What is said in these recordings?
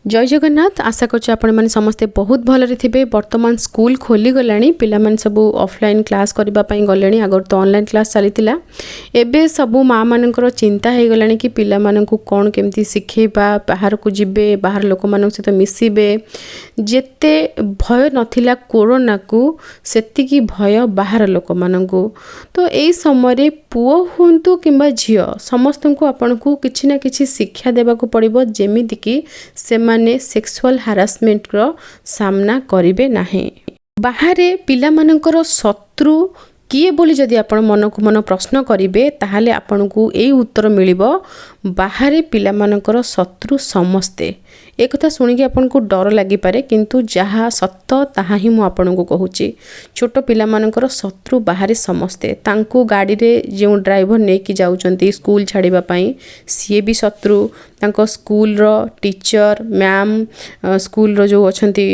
जय जगन्नाथ। आशा करछु आपण माने समस्ते बहुत भलरे थिबे। वर्तमान स्कूल खोली गलानी, पिला मन सब ऑफलाइन क्लास करबा पई गलेनी। अगर तो ऑनलाइन क्लास चलीतिला, एबे सब माँ मानकर चिंता हे गलानी कि पिला माननकु कोन केमती सिखेबा, बाहर को जिबे, बाहर लोक मानक सहित मिसिबे। जेते भय नथिला कोरोना को, सेति की भय बाहर लोक माननकु। तो एई समय पुओ हुंतु किंबा झियो समस्त को आपन को किछि ना किछि शिक्षा देबा को पड़िबो, जेमिति कि से माने सेक्सुअल हारासमेंट रो सामना करिवे नाही। बाहरे पिला मानकर शत्रु किए बोली जदि आपण मन को मन प्रश्न करिवे, ताहाले आपण को एई उत्तर मिलिबो, बाहरे पिला मानकर शत्रु समस्ते। एक कथा सुनिकी आपन को डर लागि पारे, किंतु जहा सत्य ताहा ही मु आपन को कहूची। छोट पिला मानकर शत्रु बाहरे समस्ते। तांको गाड़ी रे जे ड्राइवर नेकी जाउचंती स्कूल छाड़ीबा पई, सीए भी शत्रु। तांको स्कूल रो टीचर मैम, स्कूल रो जो अछंती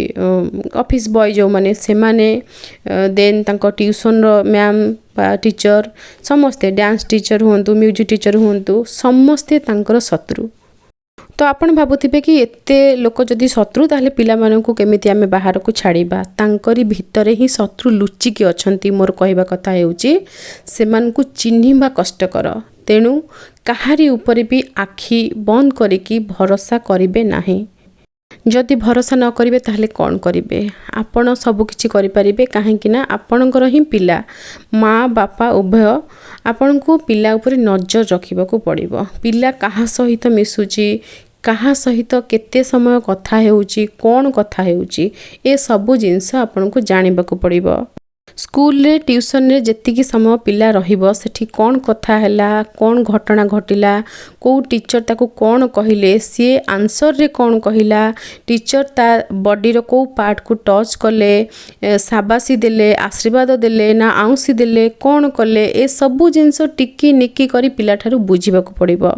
ऑफिस बॉय जो माने से माने, देन तांको ट्यूशन रो मैम बा टीचर, समस्ते डांस टीचर हुंतु, म्यूजिक टीचर हुंतु, समस्ते तांकर शत्रु। तो आपण भाबुथिबे कि एते लोक जदि शत्रु, ताहले पिला माननकु केमिति आमे बाहर को छाड़ीबा। तांकरी भितरे ही शत्रु लुचिकी अछंती। मोर कहबा कथा हेउची, सेमानकु चिन्हिबा कष्टकर। तेणु काहारी ऊपर भी आखि बंद करिकी भरोसा करिवे नाही। जदि भरोसा न करिवे ताहले कौन करिवे? आपण सब किछि करि परिबे, काहेकि ना आपणकर ही पिला। माँ बापा उभय आपण को पिला ऊपर नजर रखिबा को पड़िबो। पिला काहा सहित मिसुची, काहा सहित केते समय कथा हेउची, कौन कथा हेउची, ए सब जिंस आपण को जानिबा को पड़िबो। स्कूल रे ट्यूशन रे जेतिकी समय पिला रहिबो, सेठी कौन कथा हैला, कौन घटना घटिला, को टीचर ताको कौन कहिले, सी आंसर रे कौन कहिला, टीचर ता बॉडी रो को पार्ट को टच कले, शाबाशी देले, आशीर्वाद देले ना आउसी देले, कौन कले, ए सबु जिंस टिकी निकी करी पिला ठारू बुझिबा को पड़िबो।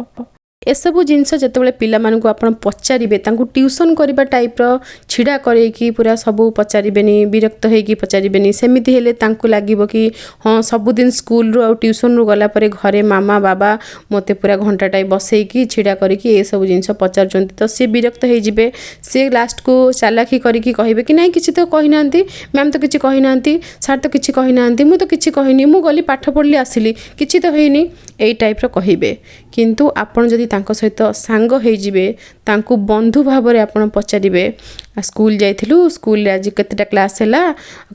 ए सबु जिंस जतबेले पिला मानकु आपण पचारिबे, तांकु ट्यूशन करिबा टाइप रो छिडा करेकी पूरा सबु पचारिबेनी, विरक्त हेकी पचारिबेनी। सेमिति हेले तांकु लागिबो कि हां सब दिन स्कूल रो आ ट्यूशन रो गला परे घरे मामा बाबा मते पूरा घंटा टाइ बसेकी छिडा करेकी ए सबु जिंस पचारचंती। तो से विरक्त हे जिबे। से लास्ट को चालाकी करिकी कहिबे कि नाही किछि तो कहि नांती, मैम तो किछि कहि नांती, सर तो किछि कहि नांती, मु तो किछि कहिनी, मु गली पाठ पढली आसिली, किछि तो हेइनी, एई टाइप रो कहिबे। किंतु आपण जदि तांको सहित सांग हो जिबे, तांकु बंधु भाव रे आपण पचारिबे, स्कूल जाइथिलु, स्कूल रे आज केतेटा क्लास हैला,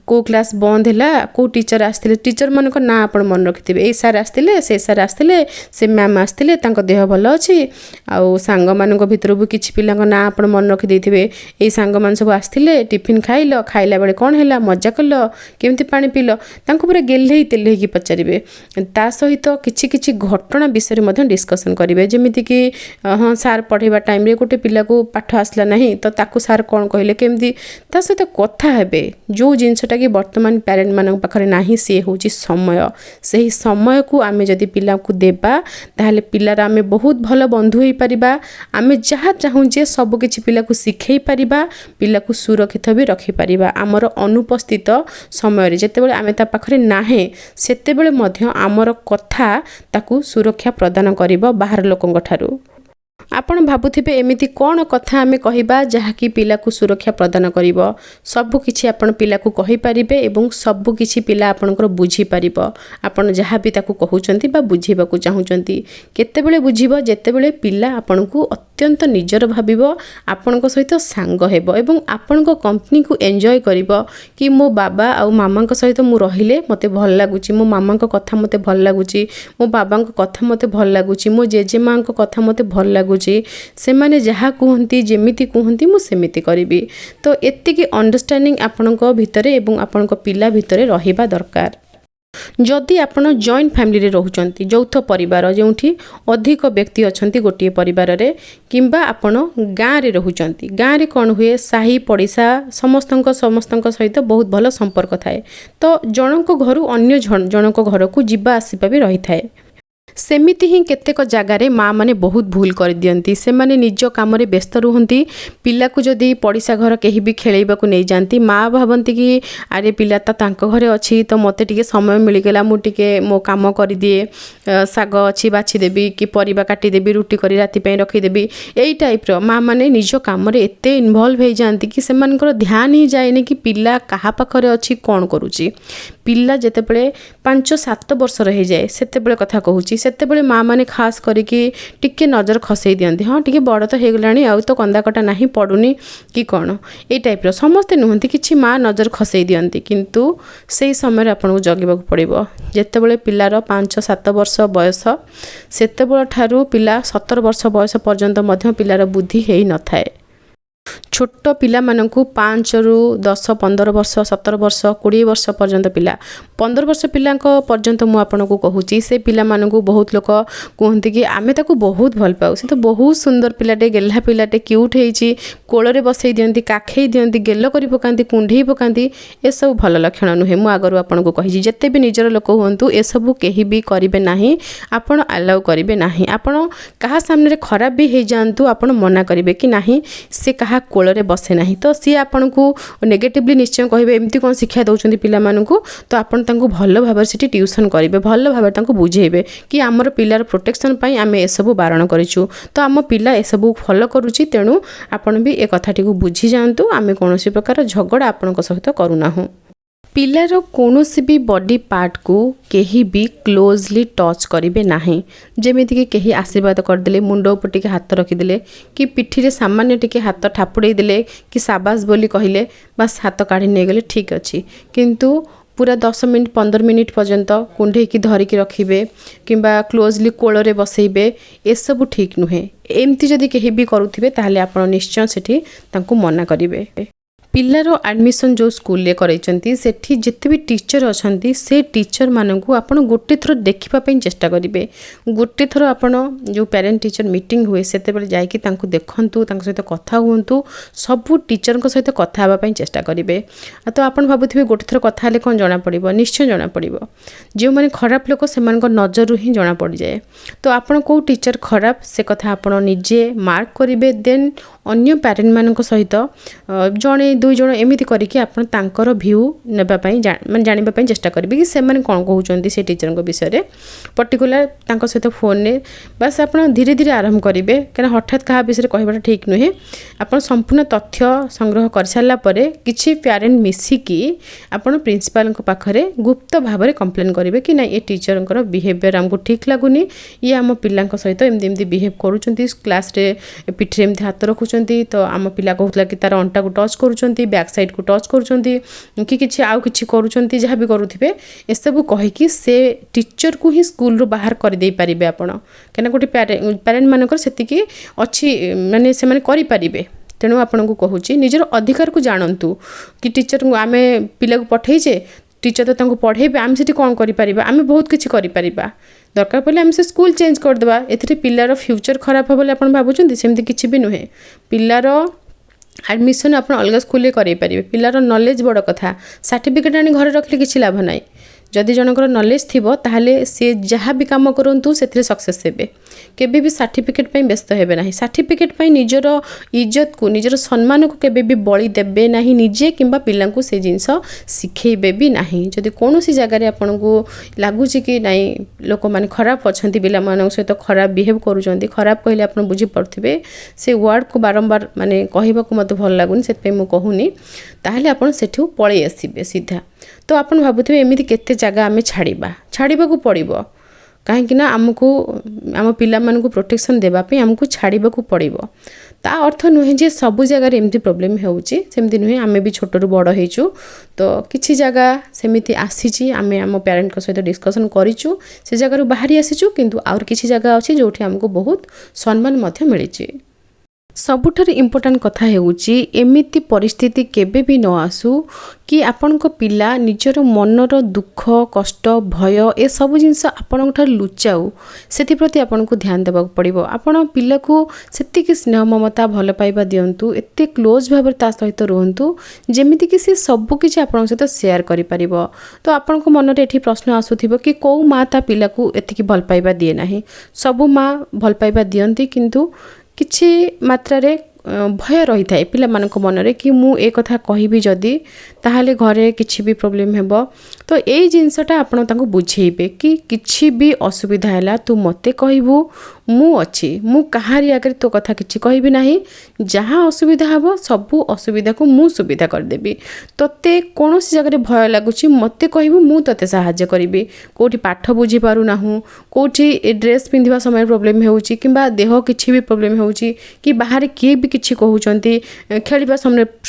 को क्लास बंद हैला, को टीचर आस्थिले, टीचर मानक ना आपण मन रखिथिबे, ए सर आस्थिले, से मैम आस्थिले, तांको देह भल अछि। आउ सांग मानक भितर भी किछि पिलांक ना आपण मन रखि देथिबे, ए सांग मान सब आस्थिले, टिफिन खाइलो, खाइला बेले कोन हैला, मजा कलो, केमति पानी पीलो, तांको पूरा गेल्हेई तेल्हेई की पचारिबे। ता सहित किछि किछि घटना विषय रे मध्य डिस्कशन करिवे। जेमिति कि हाँ सार पढ़ेबा टाइम रे गोटे पिला को पाठ आसला नहीं, तो ताकू सार कौन कहले, केमती ता सहित कथा हेबे। जो जिनसटा कि वर्तमान पेरेंट मानक पाखरे नाही, से होची समय। सही समय को आमे जदि पिला को देबा, ताहले पिलार आमे बहुत भल बंधु होई परिबा। आमे जहा चाहू जे सब किछि पिला को सिखै परिबा, पिला को सुरक्षित भी रखि परिबा। आमर अनुपस्थित समय रे जेतेबेले आमे ता पाखरे नाहे, सेतेबेले मध्य आमर कथा ताकू सुरक्षा प्रदान करिबो बाहर लोकंग ठारू। आपण भाबुथिबे एमिति कोन कथा आमे कहिबा जहाकी पिला को सुरक्षा प्रदान करिवो। सब किछि आपण पिला को कहि परिबे एवं सब किछि पिला आपणकर बुझी परिबो। आपण जहा भी ताको कहउचंती बा बुझीबा को चाहुचंती, केतेबेले बुझीबो जेतेबेले पिला आपणकु अत्यंत निजर भाबिबो, आपणक सहित सांग हेबो एवं आपणक कंपनी को एन्जॉय करिवो कि मो बाबा आ मामाक सहित मु रहिले मते भल लागुची, मो मामाक कथा मते भल लागुची, मो बाबाक कथा मते भल लागुची, मो जेजेमाक कथा मते भल लागुची, से माने जहा कहंती जेमिति कहंती मु सेमिति करिबी। तो एतिकी अंडरस्टैंडिंग आपणक भितरे एवं आपणक पिला भितरे रहिबा दरकार। जदि आपण जॉइंट फैमिली रे रहउचंती, यौथ परिवार जेउठी अधिक व्यक्ति अछंती गोटिए परिवार रे, किंबा आपण गाँ रे रहउचंती, गाँ रे कोन हुए साही पड़िसा समस्तंक सहित बहुत भल संपर्क थाए। तो जनक घरु अन्य जनक घर को जिबा आसीबा भी रही थाए। सेमिति ही केतेक जगार माँ मैंने बहुत भूल कर दियंती से माने निज काम व्यस्त रुहंती पिला को जदि पड़िशा घर कहीं भी खेलैबा को नहीं जाती माँ भावती कि अरे पिला तो तांको घरे अच्छी तो मते टिके समय मिलगला मु टिके मो काम कर दिए साग अच्छी बाछि देबी कि परिबा काटी देबी रुटी करी राति पई रखी देबी एई टाइप रो माँ माने निज काम रे एते इन्वॉल्व हो जाती कि सेमानकर ध्यान ही जाएनि कि पिला कहा पाखरे अच्छी कौन करूची पिला जेतेबेले 5-7 वर्षर हो जाए सेतेबेले कथा कहूची सेतेबेले माँ माने खास करिकी टिके नजर खसई दियंती हाँ टिके बड़ तो हो गलानी आउ तो कंदाकटा नहीं पड़ुनी कि कौन ए टाइप रो समस्ते नुहंती किछि माँ नजर खसई दियंती किंतु सेई समय आपको जगिबाक पड़िबो जेतेबेले पिलार 5-7 वर्ष बयस सेतेबेले ठारू पिला 17 वर्ष बयस पर्यंत मध्य पिलार बुद्धि हेई न थाए छोट पिला मानकु 5 रु 10 15 वर्ष 17 वर्ष 20 वर्ष पर्यंत पिला 15 वर्ष पिला पर्यंत मु आपनको कहूची से पिला मानकु बहुत लोक कहते कि आमे ताकू बहुत भल पाऊ से तो बहुत सुंदर पिलाटे गेल्हा पिलाटे क्यूट हेची कोଳରେ बसई दियंती काखई दियंती गेल्लो करी पकांती कुंढई पकांती ए सब भल लक्षण नुहे मु आगरु आपनको कहिजी जत्ते भी निजर लोक हुंतु ए सब केही भी करिवे नाही आपण अलाउ करिवे नाही आपण कहा सामने खराब भी हे जानतु आपण मना करिवे कि नाही से कहा कोଳରେ बसे नाही तो सी आपण को नेगेटिवली निश्चय कहिबे एमती कोन शिक्षा दउछंती पिला मानकु तो आपण तांको भल भाबरे सिटी ट्यूशन करिवे भल भाबरे तांको बुझेइबे कि हमर पिलार प्रोटेक्शन पई आमे ए सब बारण करिछु तो आम पिला ए सब फॉलो करूची तेणु आपण भी ए कथाटी को बुझी जानतु आमे कोनोसी प्रकार झगड़ा आपनक सहित करूना हूँ पिलार कौनसी भी बॉडी पार्ट को केही भी क्लोजली टच करेंगे नाही जेमिति कि केही आशीर्वाद करदे मुंड उपर टिके हाथ रखिदे कि पिठी रे सामान्य टिके हाथ ठापुड़े देले कि साबास बोली कहले बस हाथ काढ़ी नहीं गले ठीक अच्छी किंतु पूरा 10 मिनिट 15 मिनिट पर्यंत कुंढे की धरिकी रखिबे किंबा क्लोजली कोଳରେ बसैबे ए सब ठीक नुहे एमती जदि केही भी करूथिबे ताहले आपण निश्चय सेठी तांको मना करिवे पिलार एडमिशन जो स्कूल ले करैचंती सेठी जिते भी टीचर अछंती से टीचर मानकु आपण गोटे थर देखिबा पई चेष्टा करिवे गोटे थर आपण जो पेरेंट टीचर मीटिंग हुए सेते बेले जाई कि तांको देखंतु तांको सहित कथा हुंतु सब टीचर को सहित कथा हबा पई चेष्टा करिवे तो आपण भाबुथिबे गोटे थर कथा ले कोन जणा पड़िबो निश्चय जणा पड़िबो जे माने खराब लोक सेमान को नजर रु ही जणा पड़ जाए तो आपण को टीचर खराब से कथा आपण निजे मार्क करिवे देन अन्य पेरेंट मान सहित जड़े 2 जण एमती करके आपण तांकर व्यू नेबा पई माने जानिबा पई चेष्टा करिवे कि सेमाने कोन कहउचंती से टीचर को विषय रे पर्टिकुलर तांको सहित फोन ने बस आपण धीरे धीरे आरंभ करिवे कना हठात कहा विषय कहबाटा ठीक नुहे आपण संपूर्ण तथ्य संग्रह कर सारला परे किछि पेरेंट मिसी की आपण प्रिंसिपल को पाखरे गुप्त भाव रे कंप्लेन करिवे कि ना ए टीचर को बिहेवियर हमको ठीक लागुनी ये आम पिला सहित एमती एमती बिहेव करूचंती क्लास रे पिठरे एमती हाथ रखुचंती तो आम पिला कहउतला कि तार अंटा को टच करूचंती बैक साइड को टच करूचंती कि किछि आउ किछि करूचंती जहाँ भी करूथिबे ए सब कहि कि से टीचर को ही स्कूल रो बाहर कर दे पारिबे आपण केना गोटे पेरेंट मानकर सेति कि अच्छी माने से माने करि पारिबे तेणु आपण को कहूची निजर अधिकार को जानंतु कि टीचर को आमे पिला को पठेइजे टीचर तो तांको पढ़ेबे आम सेठी कोन करि पारिबा आमे बहुत किछि करि पारिबा दरकार पड़े आम से स्कूल चेंज करदेबा एथिरे पिलार फ्यूचर खराब हो बोले आपण भाबुचंती सेमती किछि भी नुहे पिलार एडमिशन आप अलग स्कूल करे पारे पिलार नॉलेज बड़ कथा सर्टिफिकेट आनी घर रखले किछि लाभ नाही जदि जनकर नॉलेज थिबो ताहले से जहाँ भी काम करंतु सेथिरे सक्सेस हेबे केबे भी सर्टिफिकेट पई व्यस्त हेबे नाही सर्टिफिकेट पई निजर इज्जत को निजर सम्मान को केबे भी बळी देबे नाही निजे किंबा पिला को से जिंस सिखेबे भी नाही जदि कोनोसी जगह रे आपन को लागुची कि नाही लोक माने खराब अछंती पिला मानन सहित खराब बिहेव करूचंती खराब कहले आपन बुझी पड़थिबे से वर्ड को बारंबार माने कहबा को मते भल लागुनी सेत पे मु कहूनी ताहले आपन सेठू पळै आसीबे सीधा तो आपन भाबुथिबे एमिति केते जगह आमे छाड़ीबा को पड़िबो कहीं आमको आम पिला मानकु प्रोटेक्शन देबा पे आमको छाड़ीबा को पड़िबो ता अर्थ नुहे जे सब जगह एमती प्रोब्लेम होउची सेमती नुहे आमे भी छोटरू बड़ हेचु तो किछि जगह सेमिति आसीची आमे आम पेरेंट को सहित डिस्कशन करिचु से जगह रु बाहरी आसीचु किंतु और किछि जगह अछि जोठी हमको बहुत सम्मान मध्य मिलिची। ସବୁଠାରୁ ଇମ୍ପୋର୍ଟାଣ୍ଟ କଥା ହେଉଛି ଏମିତି ପରିସ୍ଥିତି କେବେ ବି ନ ଆସୁ କି ଆପଣଙ୍କ ପିଲା ନିଜର ମନର ଦୁଃଖ କଷ୍ଟ ଭୟ ଏସବୁ ଜିନିଷ ଆପଣଙ୍କଠାରୁ ଲୁଚାଉ। ସେଥିପ୍ରତି ଆପଣଙ୍କୁ ଧ୍ୟାନ ଦେବାକୁ ପଡ଼ିବ। ଆପଣ ପିଲାକୁ ସେତିକି ସ୍ନେହ ମମତା ଭଲ ପାଇବା ଦିଅନ୍ତୁ, ଏତେ କ୍ଲୋଜ୍ ଭାବରେ ତା ସହିତ ରୁହନ୍ତୁ ଯେମିତିକି ସେ ସବୁକିଛି ଆପଣଙ୍କ ସହିତ ସେୟାର କରିପାରିବ। ତ ଆପଣଙ୍କ ମନରେ ଏଠି ପ୍ରଶ୍ନ ଆସୁଥିବ କି କେଉଁ ମାଆ ତା ପିଲାକୁ ଏତିକି ଭଲ ପାଇବା ଦିଏ ନାହିଁ? ସବୁ ମାଆ ଭଲ ପାଇବା ଦିଅନ୍ତି, କିନ୍ତୁ କିଛି ମାତ୍ରାରେ ଭୟ ରହିଥାଏ ପିଲାମାନଙ୍କ ମନରେ କି ମୁଁ ଏ କଥା କହିବି ଯଦି ତାହେଲେ ଘରେ କିଛି ବି ପ୍ରୋବ୍ଲେମ୍ ହେବ। ତ ଏଇ ଜିନିଷଟା ଆପଣ ତାଙ୍କୁ ବୁଝେଇବେ କି କିଛି ବି ଅସୁବିଧା ହେଲା ତୁ ମୋତେ କହିବୁ, ମୁଁ ଅଛି, ମୁଁ କାହାରି ଆଗରେ ତୋ କଥା କିଛି କହିବି ନାହିଁ। ଯାହା ଅସୁବିଧା ହେବ ସବୁ ଅସୁବିଧାକୁ ମୁଁ ସୁବିଧା କରିଦେବି। ତୋତେ କୌଣସି ଜାଗାରେ ଭୟ ଲାଗୁଛି ମୋତେ କହିବୁ, ମୁଁ ତୋତେ ସାହାଯ୍ୟ କରିବି। କେଉଁଠି ପାଠ ବୁଝିପାରୁନାହୁଁ, କେଉଁଠି ଡ୍ରେସ୍ ପିନ୍ଧିବା ସମୟରେ ପ୍ରୋବ୍ଲେମ୍ ହେଉଛି କିମ୍ବା ଦେହ କିଛି ବି ପ୍ରୋବ୍ଲେମ୍ ହେଉଛି କି ବାହାରେ କିଏ ବି କିଛି କହୁଛନ୍ତି, ଖେଳିବା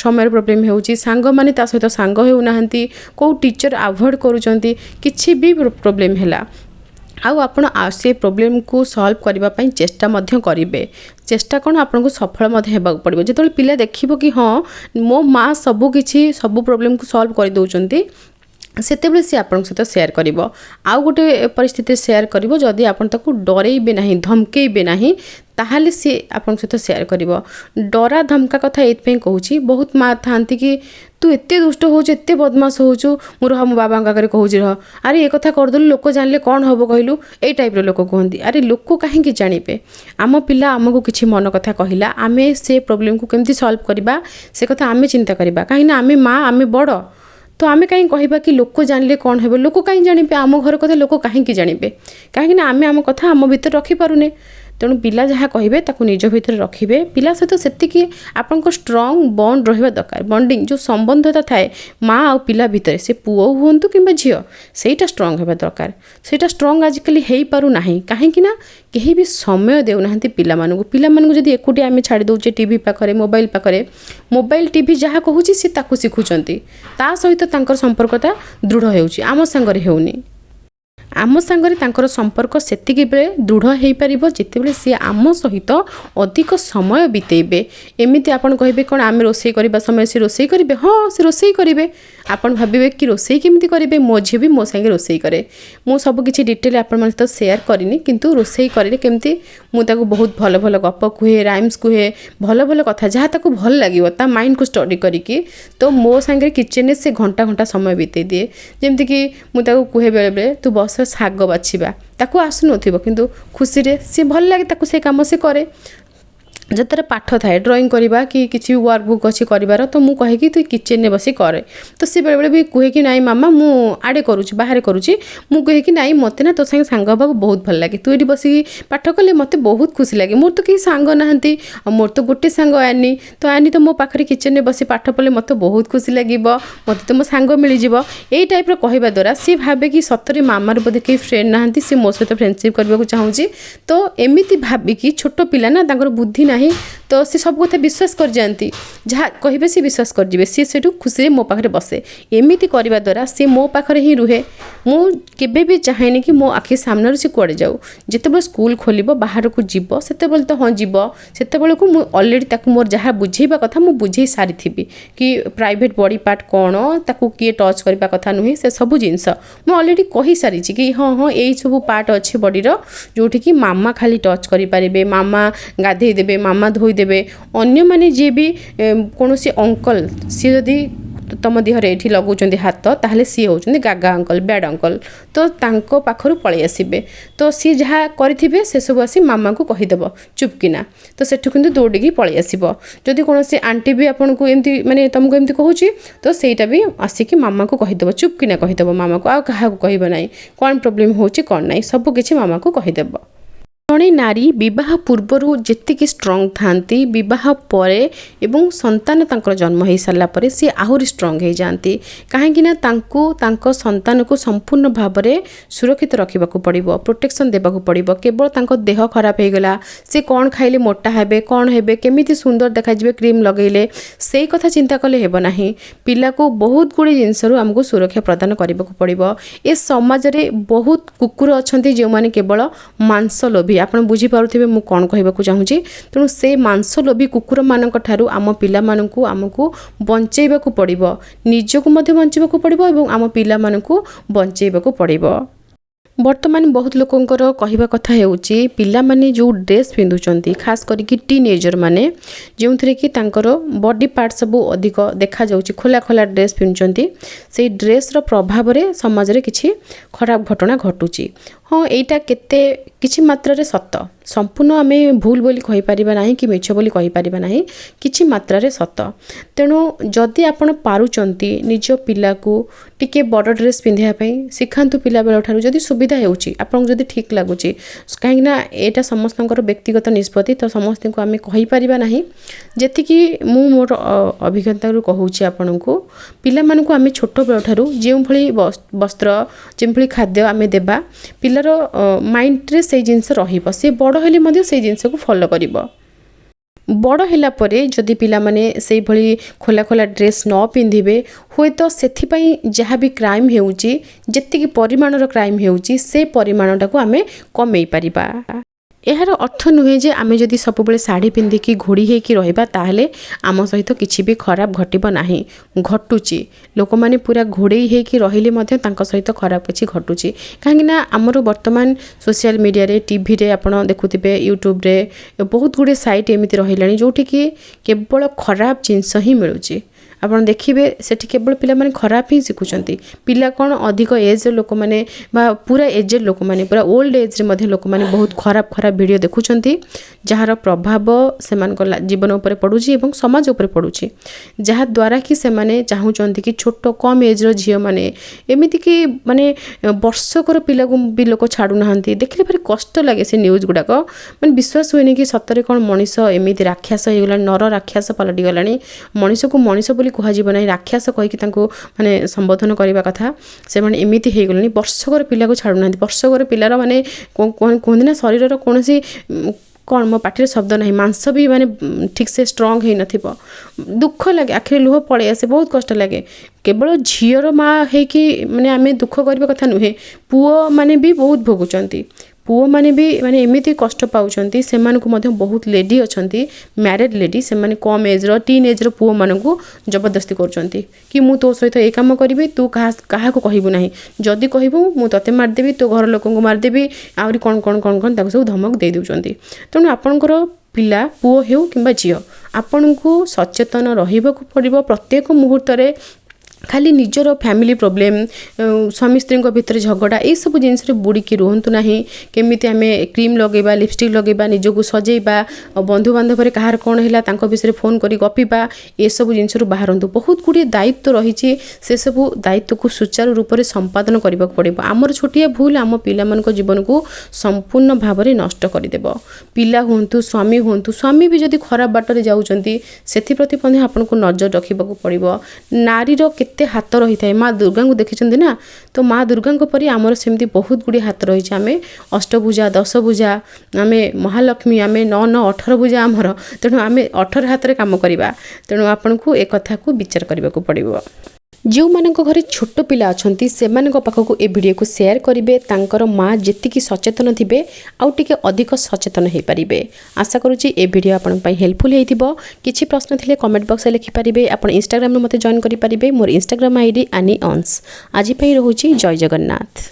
ସମୟରେ ପ୍ରୋବ୍ଲେମ୍ ହେଉଛି, ସାଙ୍ଗମାନେ ତା ସହିତ ସାଙ୍ଗ ହେଉନାହାନ୍ତି, କେଉଁ ଟିଚର ଆଭଏଡ଼ କରୁଛନ୍ତି, କିଛି ବି ପ୍ରୋବ୍ଲେମ୍ ହେଲା ଆଉ ଆପଣ ସେ ପ୍ରୋବ୍ଲେମକୁ ସଲ୍ଭ କରିବା ପାଇଁ ଚେଷ୍ଟା ମଧ୍ୟ କରିବେ। ଚେଷ୍ଟା କ'ଣ ଆପଣଙ୍କୁ ସଫଳ ମଧ୍ୟ ହେବାକୁ ପଡ଼ିବ। ଯେତେବେଳେ ପିଲା ଦେଖିବ କି ହଁ ମୋ ମାଆ ସବୁକିଛି ସବୁ ପ୍ରୋବ୍ଲେମକୁ ସଲ୍ଭ କରିଦେଉଛନ୍ତି, ସେତେବେଳେ ସେ ଆପଣଙ୍କ ସହିତ ସେୟାର କରିବ। ଆଉ ଗୋଟେ ପରିସ୍ଥିତିରେ ସେୟାର କରିବ ଯଦି ଆପଣ ତାକୁ ଡରେଇବେ ନାହିଁ, ଧମକେଇବେ ନାହିଁ, ତାହେଲେ ସେ ଆପଣଙ୍କ ସହିତ ସେୟାର କରିବ। ଡରା ଧମକା କଥା ଏଇଥିପାଇଁ କହୁଛି, ବହୁତ ମାଆ ଥାଆନ୍ତି କି ତୁ ଏତେ ଦୁଷ୍ଟ ହେଉଛୁ, ଏତେ ବଦମାସ ହେଉଛୁ, ମୁଁ ରହ ମୋ ବାବାଙ୍କ ଆଗରେ କହୁଛି ରହ, ଆରେ ଏ କଥା କରିଦେଲୁ ଲୋକ ଜାଣିଲେ କ'ଣ ହେବ କହିଲୁ, ଏଇ ଟାଇପ୍ର ଲୋକ କୁହନ୍ତି। ଆରେ ଲୋକ କାହିଁକି ଜାଣିବେ? ଆମ ପିଲା ଆମକୁ କିଛି ମନ କଥା କହିଲା, ଆମେ ସେ ପ୍ରୋବ୍ଲେମକୁ କେମିତି ସଲ୍ଭ କରିବା ସେ କଥା ଆମେ ଚିନ୍ତା କରିବା। କାହିଁକିନା ଆମେ ମାଆ, ଆମେ ବଡ଼, ତ ଆମେ କାହିଁ କହିବା କି ଲୋକ ଜାଣିଲେ କ'ଣ ହେବ? ଲୋକ କାହିଁ ଜାଣିବେ? ଆମ ଘର କଥା ଲୋକ କାହିଁକି ଜାଣିବେ? କାହିଁକିନା ଆମେ ଆମ କଥା ଆମ ଭିତରେ ରଖିପାରୁନେ। ତେଣୁ ପିଲା ଯାହା କହିବେ ତାକୁ ନିଜ ଭିତରେ ରଖିବେ। ପିଲା ସହିତ ସେତିକି ଆପଣଙ୍କ ଷ୍ଟ୍ରଙ୍ଗ ବଣ୍ଡ ରହିବା ଦରକାର। ବଣ୍ଡିଂ ଯେଉଁ ସମ୍ବନ୍ଧତା ଥାଏ ମା ଆଉ ପିଲା ଭିତରେ, ସେ ପୁଅ ହୁଅନ୍ତୁ କିମ୍ବା ଝିଅ, ସେଇଟା ଷ୍ଟ୍ରଙ୍ଗ ହେବା ଦରକାର। ସେଇଟା ଷ୍ଟ୍ରଙ୍ଗ ଆଜିକାଲି ହେଇପାରୁନାହିଁ। କାହିଁକି ନା କେହି ବି ସମୟ ଦେଉନାହାନ୍ତି ପିଲାମାନଙ୍କୁ। ପିଲାମାନଙ୍କୁ ଯଦି ଏକୁଟିଆ ଆମେ ଛାଡ଼ି ଦେଉଛେ ଟିଭି ପାଖରେ, ମୋବାଇଲ ପାଖରେ, ମୋବାଇଲ ଟିଭି ଯାହା କହୁଛି ସେ ତାକୁ ଶିଖୁଛନ୍ତି, ତା ସହିତ ତାଙ୍କର ସମ୍ପର୍କଟା ଦୃଢ଼ ହେଉଛି, ଆମ ସାଙ୍ଗରେ ହେଉନି। ଆମ ସାଙ୍ଗରେ ତାଙ୍କର ସମ୍ପର୍କ ସେତିକି ବେଳେ ଦୃଢ଼ ହୋଇପାରିବ ଯେତେବେଳେ ସିଏ ଆମ ସହିତ ଅଧିକ ସମୟ ବିତେଇବେ। ଏମିତି ଆପଣ କହିବେ କ'ଣ ଆମେ ରୋଷେଇ କରିବା ସମୟରେ ସେ ରୋଷେଇ କରିବେ? ହଁ, ସେ ରୋଷେଇ କରିବେ। ଆପଣ ଭାବିବେ କି ରୋଷେଇ କେମିତି କରିବେ? ମୋ ଝିଅ ବି ମୋ ସାଙ୍ଗେ ରୋଷେଇ କରେ। ମୁଁ ସବୁ କିଛି ଡିଟେଲ୍ ଆପଣଙ୍କ ସହିତ ସେୟାର କରିନି, କିନ୍ତୁ ରୋଷେଇ କରିଲେ କେମିତି ମୁଁ ତାକୁ ବହୁତ ଭଲ ଭଲ ଗପ କୁହେ, ରାଇମ୍ସ କୁହେ, ଭଲ ଭଲ କଥା ଯାହା ତାକୁ ଭଲ ଲାଗିବ ତା ମାଇଣ୍ଡକୁ ଷ୍ଟଡି କରିକି। ତ ମୋ ସାଙ୍ଗରେ କିଚେନରେ ସେ ଘଣ୍ଟା ଘଣ୍ଟା ସମୟ ବିତେଇ ଦିଏ। ଯେମିତିକି ମୁଁ ତାକୁ କୁହେ ବେଳେବେଳେ ତୁ ବସ ଶାଗ ବାଛିବା, ତାକୁ ଆସୁନଥିବ କିନ୍ତୁ ଖୁସିରେ ସେ ଭଲ ଲାଗେ, ତାକୁ ସେ କାମ ସେ କରେ। ଯେତେବେଳେ ପାଠ ଥାଏ ଡ୍ରଇଂ କରିବା କି କିଛି ୱାର୍କ ବୁକ୍ ଅଛି କରିବାର, ତ ମୁଁ କହେ କି ତୁ କିଚେନରେ ବସି କରେ। ତ ସେ ବେଳେବେଳେ ବି କୁହେ କି ନାଇଁ ମାମା ମୁଁ ଆଡ଼େ କରୁଛି, ବାହାରେ କରୁଛି। ମୁଁ କୁହେ କି ନାଇଁ ମୋତେ ନା ତୋ ସାଙ୍ଗେ ସାଙ୍ଗ ହେବାକୁ ବହୁତ ଭଲ ଲାଗେ, ତୁ ଏଠି ବସିକି ପାଠ କଲେ ମୋତେ ବହୁତ ଖୁସି ଲାଗେ। ମୋର ତ କେହି ସାଙ୍ଗ ନାହାନ୍ତି, ଆଉ ମୋର ତ ଗୋଟେ ସାଙ୍ଗ ଆନି, ତ ଆନି ତ ମୋ ପାଖରେ କିଚେନରେ ବସି ପାଠ ପଢ଼ିଲେ ମୋତେ ବହୁତ ଖୁସି ଲାଗିବ, ମୋତେ ତ ମୋ ସାଙ୍ଗ ମିଳିଯିବ। ଏଇ ଟାଇପ୍ର କହିବା ଦ୍ୱାରା ସିଏ ଭାବେ କି ସତରେ ମାମାର ବୋଧେ କେହି ଫ୍ରେଣ୍ଡ ନାହାନ୍ତି, ସେ ମୋ ସହିତ ଫ୍ରେଣ୍ଡସିପ୍ କରିବାକୁ ଚାହୁଁଛି। ତ ଏମିତି ଭାବିକି ଛୋଟ ପିଲା ନା, ତାଙ୍କର ବୁଦ୍ଧି ନାହିଁ, ତ ସେ ସବୁ କଥା ବିଶ୍ୱାସ କରିଯାଆନ୍ତି। ଯାହା କହିବେ ସେ ବିଶ୍ୱାସ କରିଯିବେ, ସିଏ ସେଠୁ ଖୁସିରେ ମୋ ପାଖରେ ବସେ। ଏମିତି କରିବା ଦ୍ୱାରା ସେ ମୋ ପାଖରେ ହିଁ ରୁହେ। ମୁଁ କେବେ ବି ଚାହେଁନି କି ମୋ ଆଖି ସାମ୍ନାରୁ ସେ କୁଆଡ଼େ ଯାଉ। ଯେତେବେଳେ ସ୍କୁଲ ଖୋଲିବ ବାହାରକୁ ଯିବ ସେତେବେଳେ ତ ହଁ ଯିବ, ସେତେବେଳକୁ ମୁଁ ଅଲରେଡ଼ି ତାକୁ ମୋର ଯାହା ବୁଝେଇବା କଥା ମୁଁ ବୁଝେଇ ସାରିଥିବି କି ପ୍ରାଇଭେଟ୍ ବଡ଼ି ପାର୍ଟ କ'ଣ, ତାକୁ କିଏ ଟଚ୍ କରିବା କଥା ନୁହେଁ, ସେ ସବୁ ଜିନିଷ ମୁଁ ଅଲରେଡ଼ି କହିସାରିଛି କି ହଁ ହଁ ଏଇ ସବୁ ପାର୍ଟ ଅଛି ବଡ଼ିର ଯେଉଁଠିକି ମାମା ଖାଲି ଟଚ୍ କରିପାରିବେ, ମାମା ଗାଧେଇ ଦେବେ, ମାମା ଧୋଇଦେବେ। ଅନ୍ୟମାନେ ଯିଏ ବି କୌଣସି ଅଙ୍କଲ ସିଏ ଯଦି ତମ ଦେହରେ ଏଠି ଲଗାଉଛନ୍ତି ହାତ, ତାହେଲେ ସିଏ ହେଉଛନ୍ତି ଗାଗା ଅଙ୍କଲ, ବ୍ୟାଡ଼ ଅଙ୍କଲ, ତ ତାଙ୍କ ପାଖରୁ ପଳେଇ ଆସିବେ। ତ ସିଏ ଯାହା କରିଥିବେ ସେସବୁ ଆସି ମାମାକୁ କହିଦେବ ଚୁପକିନା, ତ ସେଠୁ କିନ୍ତୁ ଦୌଡ଼ିକି ପଳେଇ ଆସିବ। ଯଦି କୌଣସି ଆଣ୍ଟି ବି ଆପଣଙ୍କୁ ଏମିତି ମାନେ ତୁମକୁ ଏମିତି କହୁଛି, ତ ସେଇଟା ବି ଆସିକି ମାମାକୁ କହିଦେବ, ଚୁପକିନା କହିଦେବ ମାମାକୁ, ଆଉ କାହାକୁ କହିବ ନାହିଁ। କ'ଣ ପ୍ରୋବ୍ଲେମ୍ ହେଉଛି କ'ଣ ନାହିଁ ସବୁ କିଛି ମାମାକୁ କହିଦେବ। ଜଣେ ନାରୀ ବିବାହ ପୂର୍ବରୁ ଯେତିକି ଷ୍ଟ୍ରଙ୍ଗ ଥାଆନ୍ତି, ବିବାହ ପରେ ଏବଂ ସନ୍ତାନ ତାଙ୍କର ଜନ୍ମ ହୋଇସାରିଲା ପରେ ସେ ଆହୁରି ଷ୍ଟ୍ରଙ୍ଗ ହୋଇଯାଆନ୍ତି। କାହିଁକିନା ତାଙ୍କୁ ତାଙ୍କ ସନ୍ତାନକୁ ସମ୍ପୂର୍ଣ୍ଣ ଭାବରେ ସୁରକ୍ଷିତ ରଖିବାକୁ ପଡ଼ିବ, ପ୍ରୋଟେକ୍ସନ୍ ଦେବାକୁ ପଡ଼ିବ। କେବଳ ତାଙ୍କ ଦେହ ଖରାପ ହୋଇଗଲା, ସେ କ'ଣ ଖାଇଲେ ମୋଟା ହେବେ, କ'ଣ ହେବେ, କେମିତି ସୁନ୍ଦର ଦେଖାଯିବେ କ୍ରିମ୍ ଲଗାଇଲେ, ସେଇ କଥା ଚିନ୍ତା କଲେ ହେବ ନାହିଁ। ପିଲାକୁ ବହୁତ ଗୁଡ଼ିଏ ଜିନିଷରୁ ଆମକୁ ସୁରକ୍ଷା ପ୍ରଦାନ କରିବାକୁ ପଡ଼ିବ। ଏ ସମାଜରେ ବହୁତ କୁକୁର ଅଛନ୍ତି ଯେଉଁମାନେ କେବଳ ମାଂସ ଲୋଭୀ। आपण बुझी पारुथिबे मु कोन कहबाकू चाहूची। तेणु से मांस लोभी कुकुर मानक ठारू आम पिला मानकू आमको बंचेबाकू पड़िबो, निजको मध्ये बंचेबाकू पड़िबो एवं आम पिला मानकू बंचेबाकू पड़िबो। बर्तमान बहुत लोकंकर कहवा कथा हेउची पिला माने जो ड्रेस पिंधुचंती खास करके टीनेजर माने जो थरे कि तांकर बॉडी पार्ट सब अधिक देखा जाउची, खोला खोला ड्रेस पिंधुचंती, से ड्रेस रो प्रभाव रे समाज रे किछि खराब घटना घटुची। हाँ एटा केते किछि मात्रा रे सत्य, संपूर्ण आमे भूल बोली कहि परिबा नाही कि मिछ बोली कहि परिबा नाही, किछि मात्रा रे सत्य। तेणु जदि आपण पारुचंती निज पिला को टिके बड़ ड्रेस पिंधिया पई सिखांतु पिला बेल ठारू जदि सुविधा हेउची आपन जदि ठीक लागुची, काहे ना एटा समस्तंकर व्यक्तिगत निष्पत्ति, तो समस्त को आमे कहि परिबा नाही। जेति कि मु मोर अभिज्ञता रु कहूची आपन को पिला मान को आमे छोट बेल ठारू जेउ भली वस्त्र जेउ भली खाद्य आमे देबा पिलार माइंड रे से जिंस रहिबो, से बड़ हेले मध्ये से जिंस को फॉलो करिवो। बड़ होला परे जदि पिला माने से भली खोला खोला ड्रेस न पिंधिबे होय तो सेथि पई जहा भी क्राइम हेउची जेति कि परिमाण रो क्राइम हेउची से परिमाणटा को आमे कमेई परिबा। एहार अर्थ नुहे जे आमे जदि सब बेले साड़ी पिंधिकी घोड़ी हेकी रहिबा ताहले आम सहित किछि भी खराब घटिबो नाही, घटुची लोक माने पूरा घोड़ेई हेकी रहिले मध्ये तांको सहित खराब किछि घटुची। काहेकि ना हमरो वर्तमान सोशल मीडिया रे टीवी रे आपण देखुथिबे यूट्यूब रे बहुत गुडे साइट एमिति रहिलानी जोठी कि केवल खराब जिंस ही मिलुची। आपण देखिबे सेठी केवल पिला माने खराब ही शिखुचंती, पिला कोन अधिक एज लोक माने बा पूरा एज लोक माने पूरा ओल्ड एज रे मध्ये लोक माने बहुत खराब खराब वीडियो देखुचंती, जहार प्रभाव सेमान को जीवन ऊपर पडुची एवं समाज ऊपर पडुची, जहा द्वारा कि से माने चाहुचंती कि छोट कम एज रो झियो माने एमिति कि माने वर्षकर पिला को भी लोक छाडू नाहंती। देखले भारी कष्ट लागे से न्यूज गुडा को, माने विश्वास होइनी कि सतरे कोन मनीष एमिति राक्षस हे गला, नर राक्षस पलटि गलानी, मनीष को मनीष बोली कह जीव ना राक्षस कहीकि माने संबोधन करने कथा से माने एमिति हे गलनी। वर्षकर पिला को छाडू ना, वर्षकर पिलार माने कहते ना शरीर कौन कौन मो पाटे शब्द ना, मांस भी माने ठीक से स्ट्रांग है नथिबो, दुख लगे आखिर लुह पड़े आसे, बहुत कष्ट लगे। केवल झीर माँ है कि माने आमे दुख करबा कथा नुहे, पुओ माने भी बहुत भोगुचंती, पुओ माने भी माने एमिति कष्ट पाउचंती, सेमान को मध्ये बहुत लेडी अछंती मैरिड लेडी, से माने कम एज रो टीन एज रो पुओ मान को जबरदस्ती करचंती कि मु तो सहित ए काम करिवे, तू कहा को कहबू नाही, जदी कहबू मु तते मार देबी, तो घर लोक को मार देबी, आउरी कोन कोन कोन कोन ताको सब धमक दे देउचंती। तेणु आपनकर पिला पुओ हेउ किंबा झियो आपन को सचेतन रहिबाकू पड़िबो। प्रत्येक मुहूर्त रे खाली निजर फैमिली प्रोब्लेम स्वामी स्त्री भितर झगड़ा ये सब जिनस बुड़िकी रुहतु ना, केमिति आमे क्रीम लगेबा लिपस्टिक लगेबा निजको सजेबा, बंधु बांधव कहार कौन है विषय फोन करी गपिबा, ये सब जिनस बाहरतु। बहुत गुड़े दायित्व रही, से सब दायित्व को सुचारू रूप से संपादन करने पड़ो। आमर छोटिया भूल आम पिला जीवन को संपूर्ण भाव में नष्ट करदेव। पिला हूँ स्वामी हूँ, स्वामी भी जदि खराब बाटर जाऊँगी से आपन को नजर रखा पड़ो। नारीर केते हाथ रही थाए, माँ दुर्गा को देखिछन्ति ना, तो माँ दुर्गा परी आमर सेमती बहुत गुड़ी हाथ रही। आमे अष्टभुजा 10 भुजा, आमे महालक्ष्मी, आमे 9 18 भुजा आमर, तेणु आमे 18 हाथ रे काम करिबा। तेणु आपन को एक कथा को विचार करबा को पड़िबो। जो मानक घरे छोट पिला अछंती सेमानक पाखक ए वीडियो को शेयर करिवे, तांकर माँ जेतिकी सचेतन थिबे आउ टिके अधिक सचेतन हे परिबे। आशा करूची ए वीडियो आपन पई हेल्पफुल हेतिबो। किछि प्रश्न थिले कमेंट बॉक्स रे लिखि परिबे। आपन इंस्टाग्राम रे मते जॉइन करि परिबे। मोर इंस्टाग्राम आईडी आनी ऑन्स। आज पई रहूची जय जगन्नाथ।